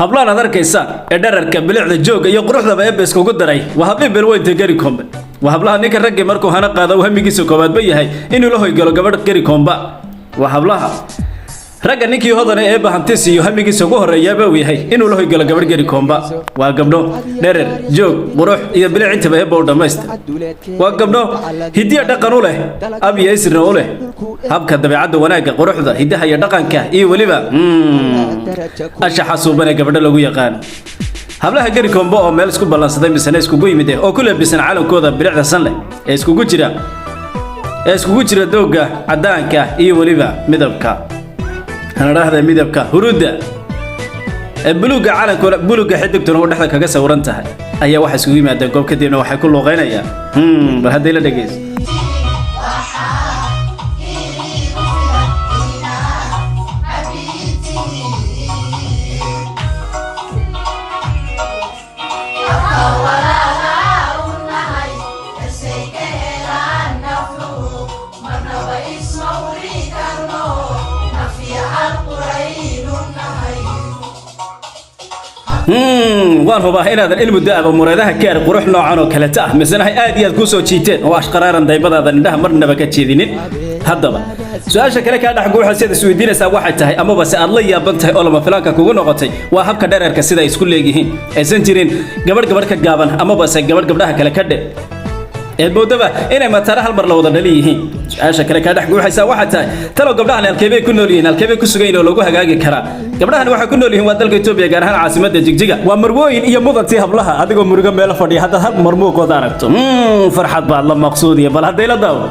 hablaan aad arkaysa ee dhararka bilicda jooga iyo quruxda eebbe iskugu daray waa habeen belweynta gari kombe waa hablaha ninka ragga markuu hana qaado hamigiisa koobaad ba yahay inuu la hoygalo gabadh gari komba waa hablaha ragga ninkii hodane ee bahantis iyo hamigiisa ugu horeeyaba uu yahay inuu la hoygalo gabadh gari komba waa gabdho dherer joog qurux iyo bilic intaba eebba u dhamaysta waa gabdho hidiya dhaqan u leh ab iyo isrna u leh habka dabeecadda wanaagga quruxda hidaha iyo dhaqanka iyo waliba ashaxa suubana gabadho lagu yaqaan hablaha gari komba oo meel isku balansaday misana iskugu yimid oo ku leebisan calankooda bilicda san leh ee iskugu jira dooga cadaanka iyo waliba midabka hanaraahda midabka huruda buluuga calankooda buluuga xidigtuna oo dhaxda kaga sawiran tahay ayaa waxa isugu yimaadeen goob kadibna waxay ku looqeynayaan bal hadday la dhageys waan hubaa inaadan ilmu daaba muradaha gaar qurux noocan oo kale ah misanahay aad iyo aad ku soo jiiteen oo ashqaraaran daybadaada indhaha marnaba ka jeedinin haddaba su'aasha kale ka dhax guuxa sida isweydiinaysaa waxay tahay amaba si aad la yaaban tahay oo lama filaanka kugu noqotay waa habka dhereerka sida ay isku leeyihiin aysan jirin gabadh ka gaaban amaba se gabadhaha kale ka dhe boodaba inay matara hal mar la wada dhali yihiin su'aasha kale ka dhax guuxaysa waxa tahay talo gabdhahan halkeebay ku nool yihiin halkeebay ku sugan yihiin oo lagu hagaagi karaa gabdhahan waxa ku nool yihiin waa dalka Itoobiya gaar ahaan caasimadda Jigjiga waa marwooyin iyo mudantii hablaha adigoo muruga meel fadhiya hadda hal mar muuqood aragto farxad baad la maqsuudiya bal haday la daawo